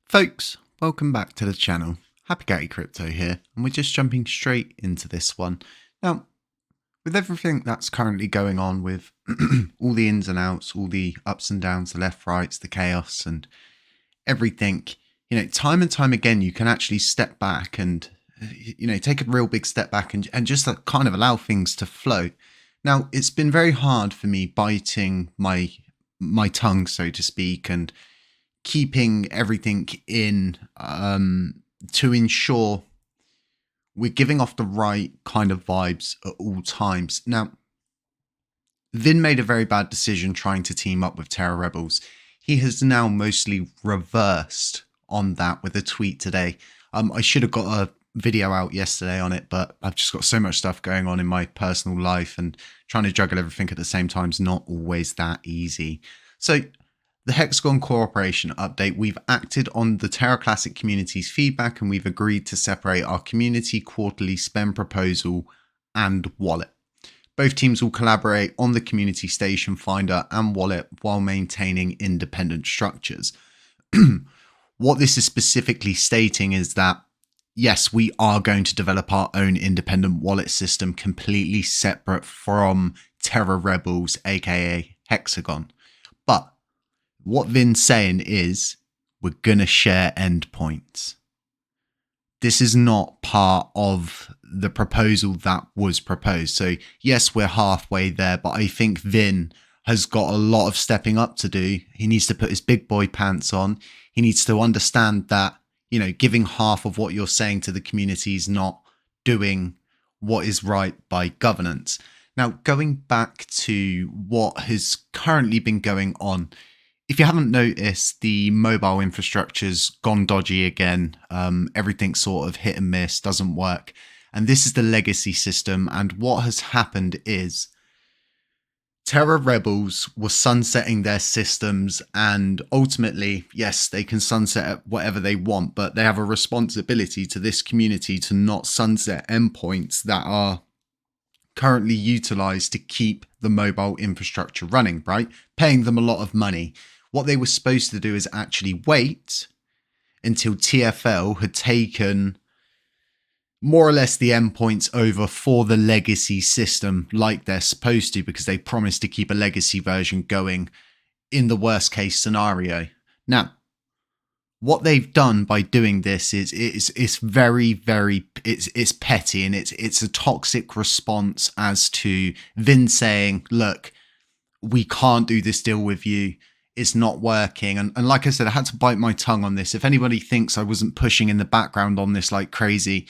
Folks, welcome back to the channel. HappyCattyCrypto here, and we're just jumping straight into this one. Now, with everything that's currently going on with all the ins and outs, all the ups and downs, the left, rights, the chaos and everything, time and time again, you can actually step back and, take a real big step back and just kind of allow things to flow. Now, it's been very hard for me biting my tongue, so to speak, and keeping everything in to ensure we're giving off the right kind of vibes at all times. Now, Vin made a very bad decision trying to team up with Terra Rebels. He has now mostly reversed on that with a tweet today. I should have got a video out yesterday on it, but I've just got so much stuff going on in my personal life, and trying to juggle everything at the same time is not always that easy. So the Hexxagon cooperation update, we've acted on the Terra Classic community's feedback, and we've agreed to separate our community quarterly spend proposal and wallet. Both teams will collaborate on the community station finder and wallet while maintaining independent structures. What this is specifically stating is that, yes, we are going to develop our own independent wallet system completely separate from Terra Rebels, aka Hexxagon. But what Vin's saying is we're going to share endpoints. This is not part of the proposal that was proposed. So yes, we're halfway there, but I think Vin has got a lot of stepping up to do. He needs to put his big boy pants on. He needs to understand that, giving half of what you're saying to the community is not doing what is right by governance. Now, going back to what has currently been going on, if you haven't noticed, the mobile infrastructure's gone dodgy again. Everything's sort of hit and miss, doesn't work. And this is the legacy system. And what has happened is Terra Rebels were sunsetting their systems, and ultimately, yes, they can sunset whatever they want, but they have a responsibility to this community to not sunset endpoints that are currently utilized to keep the mobile infrastructure running, right? Paying them a lot of money. What they were supposed to do is actually wait until TFL had taken more or less the endpoints over for the legacy system like they're supposed to, because they promised to keep a legacy version going in the worst case scenario. Now, what they've done by doing this is it's very, very, it's petty, and it's a toxic response as to Vin saying, look, we can't do this deal with you. It's not working. And like I said, I had to bite my tongue on this. If anybody thinks I wasn't pushing in the background on this like crazy,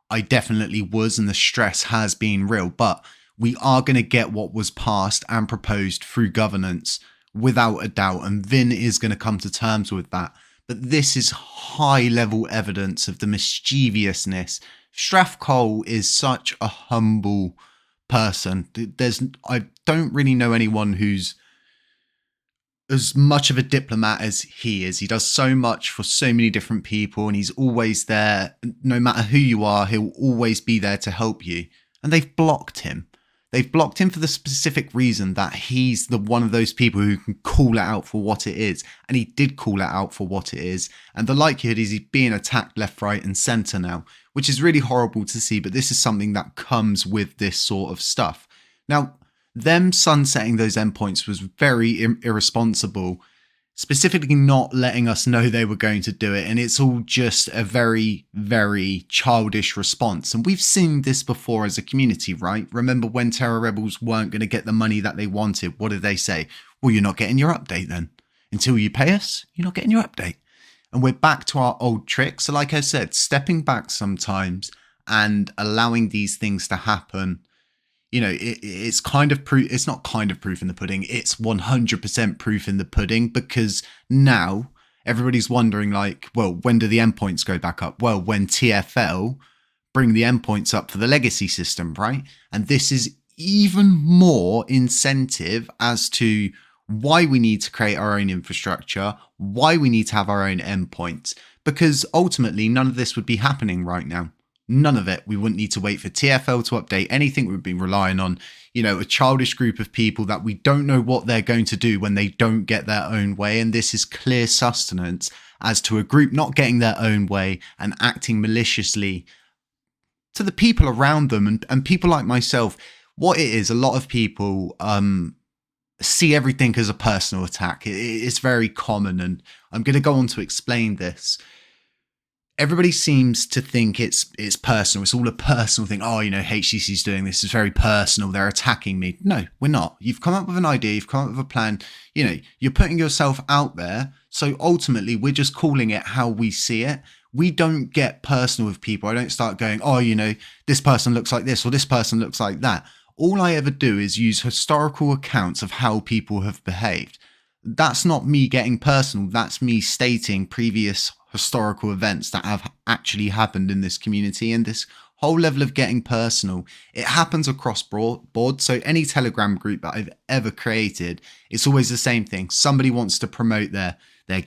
I definitely was, and the stress has been real. But we are going to get what was passed and proposed through governance without a doubt. And Vin is going to come to terms with that. But this is high level evidence of the mischievousness. Strathcole is such a humble person. I don't really know anyone who's as much of a diplomat as he is. He does so much for so many different people, and he's always there. No matter who you are, he'll always be there to help you. And they've blocked him. They've blocked him for the specific reason that he's the one of those people who can call it out for what it is. And he did call it out for what it is. And the likelihood is he's being attacked left, right and center now, which is really horrible to see. But this is something that comes with this sort of stuff. Now, them sunsetting those endpoints was very irresponsible, specifically not letting us know they were going to do it. And it's all just a very, very childish response. And we've seen this before as a community, right? Remember when Terra Rebels weren't going to get the money that they wanted? What did they say? Well, you're not getting your update then. Until you pay us, you're not getting your update. And we're back to our old tricks. So like I said, stepping back sometimes and allowing these things to happen, it's kind of proof. It's not kind of proof in the pudding. It's 100% proof in the pudding, because now everybody's wondering like, well, when do the endpoints go back up? Well, when TFL bring the endpoints up for the legacy system, right? And this is even more incentive as to why we need to create our own infrastructure, why we need to have our own endpoints, because ultimately none of this would be happening right now. None of it. We wouldn't need to wait for TFL to update anything. We'd be relying on, a childish group of people that we don't know what they're going to do when they don't get their own way. And this is clear sustenance as to a group not getting their own way and acting maliciously to the people around them and people like myself. What it is, a lot of people see everything as a personal attack. It's very common, and I'm going to go on to explain this. Everybody seems to think it's personal. It's all a personal thing. Oh, HCC's doing this. It's very personal. They're attacking me. No, we're not. You've come up with an idea. You've come up with a plan. You're putting yourself out there. So ultimately, we're just calling it how we see it. We don't get personal with people. I don't start going, oh, this person looks like this or this person looks like that. All I ever do is use historical accounts of how people have behaved. That's not me getting personal. That's me stating previous historical events that have actually happened in this community. And this whole level of getting personal, it happens across board. So any Telegram group that I've ever created, it's always the same thing. Somebody wants to promote their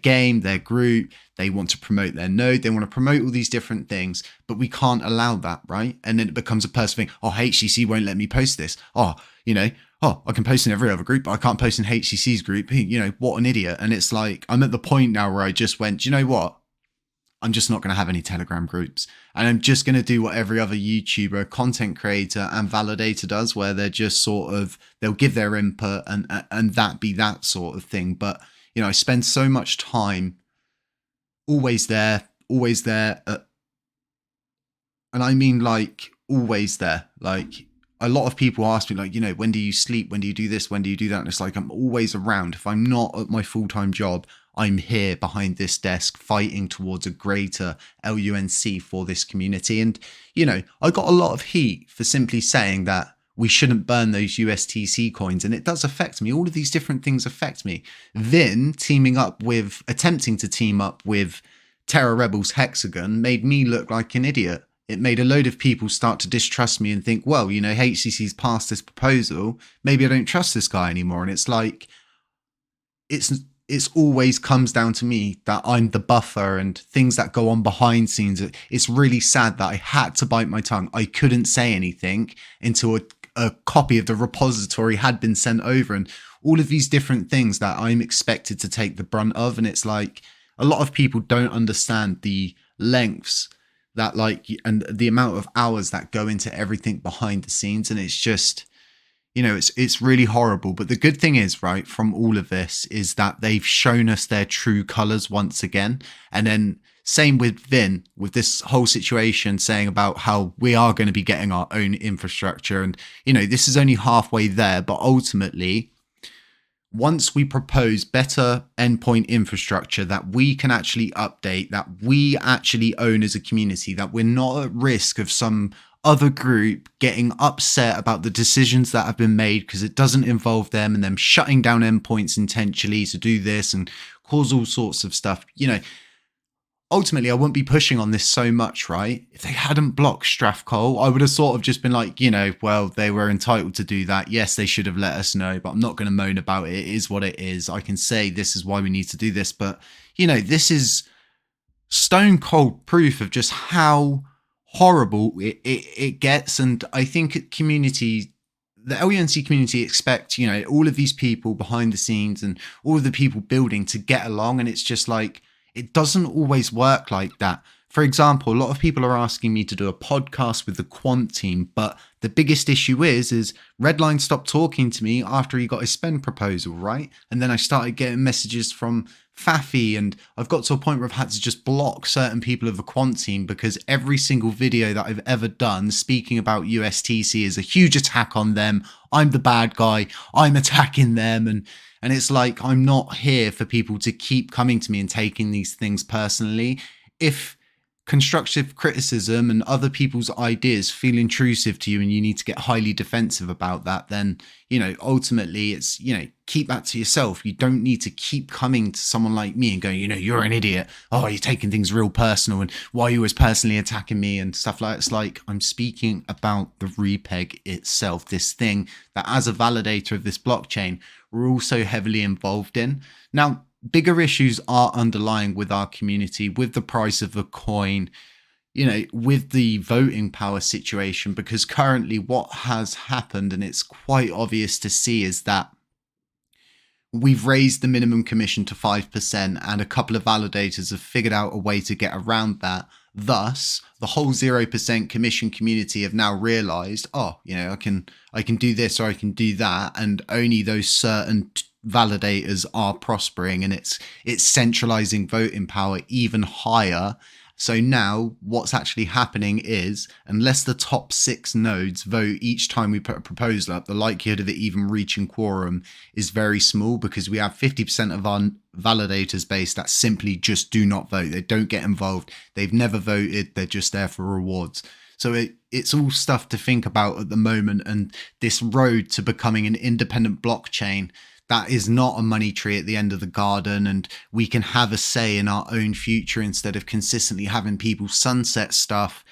game, their group, they want to promote their node, they want to promote all these different things, but we can't allow that, right? And then it becomes a personal thing. Oh, HCC won't let me post this. Oh, I can post in every other group, but I can't post in HCC's group. What an idiot. And it's like, I'm at the point now where I just went, you know what? I'm just not going to have any Telegram groups. And I'm just going to do what every other YouTuber, content creator and validator does, where they're just they'll give their input and that be that sort of thing. But, I spend so much time always there. And I mean, always there. A lot of people ask me, when do you sleep? When do you do this? When do you do that? And it's like, I'm always around. If I'm not at my full-time job, I'm here behind this desk fighting towards a greater LUNC for this community. And, I got a lot of heat for simply saying that we shouldn't burn those USTC coins. And it does affect me. All of these different things affect me. Vin attempting to team up with Terra Rebels Hexxagon made me look like an idiot. It made a load of people start to distrust me and think, well, HCC's passed this proposal. Maybe I don't trust this guy anymore. And it's like, it's always comes down to me that I'm the buffer and things that go on behind scenes. It's really sad that I had to bite my tongue. I couldn't say anything until a copy of the repository had been sent over and all of these different things that I'm expected to take the brunt of. And it's like, a lot of people don't understand the lengths that and the amount of hours that go into everything behind the scenes. And it's just, it's really horrible. But the good thing is, right, from all of this is that they've shown us their true colors once again. And then same with Vin, with this whole situation saying about how we are going to be getting our own infrastructure. And, this is only halfway there, but ultimately, once we propose better endpoint infrastructure that we can actually update, that we actually own as a community, that we're not at risk of some other group getting upset about the decisions that have been made because it doesn't involve them and them shutting down endpoints intentionally to do this and cause all sorts of stuff. Ultimately, I wouldn't be pushing on this so much, right? If they hadn't blocked Strathcole, I would have sort of just been like, well, they were entitled to do that. Yes, they should have let us know, but I'm not going to moan about it. It is what it is. I can say this is why we need to do this. But, this is stone cold proof of just how horrible it gets. And I think the LUNC community expect, all of these people behind the scenes and all of the people building to get along. And it's just like, it doesn't always work like that. For example, a lot of people are asking me to do a podcast with the quant team, but the biggest issue is Redline stopped talking to me after he got his spend proposal, right? And then I started getting messages from Faffy, and I've got to a point where I've had to just block certain people of the quant team because every single video that I've ever done speaking about USTC is a huge attack on them. I'm the bad guy. I'm attacking them. And it's like, I'm not here for people to keep coming to me and taking these things personally. If constructive criticism and other people's ideas feel intrusive to you and you need to get highly defensive about that, then, ultimately it's, keep that to yourself. You don't need to keep coming to someone like me and going, you're an idiot. Oh, you're taking things real personal. And why are you always personally attacking me and stuff like that? It's like, I'm speaking about the repeg itself, this thing that as a validator of this blockchain, we're also heavily involved in. Now, bigger issues are underlying with our community, with the price of a coin. with the voting power situation, because currently what has happened, and it's quite obvious to see, is that we've raised the minimum commission to 5%, and a couple of validators have figured out a way to get around that. Thus, the whole 0% commission community have now realized, I can do this or I can do that, and only those certain validators are prospering, and it's centralizing voting power even higher. So now what's actually happening is, unless the top 6 nodes vote each time we put a proposal up, the likelihood of it even reaching quorum is very small, because we have 50% of our validators base that simply just do not vote. They don't get involved. They've never voted. They're just there for rewards. So it's all stuff to think about at the moment. And this road to becoming an independent blockchain that is not a money tree at the end of the garden, and we can have a say in our own future instead of consistently having people sunset stuff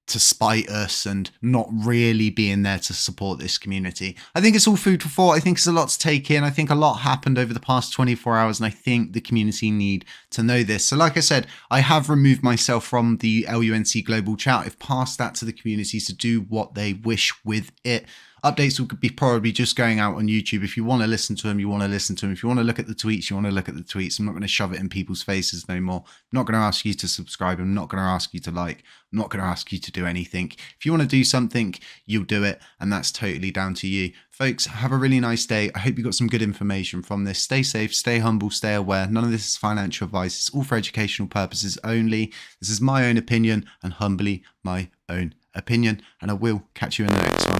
to spite us and not really being there to support this community. I think it's all food for thought. I think it's a lot to take in. I think a lot happened over the past 24 hours, and I think the community need to know this. So like I said, I have removed myself from the LUNC global chat. I've passed that to the community to do what they wish with it. Updates will be probably just going out on YouTube. If you want to listen to them, you want to listen to them. If you want to look at the tweets, you want to look at the tweets. I'm not going to shove it in people's faces no more. I'm not going to ask you to subscribe. I'm not going to ask you to like. I'm not going to ask you to do anything. If you want to do something, you'll do it, and that's totally down to you. Folks, have a really nice day. I hope you got some good information from this. Stay safe, stay humble, stay aware. None of this is financial advice. It's all for educational purposes only. This is my own opinion, and humbly my own opinion, and I will catch you in the next one.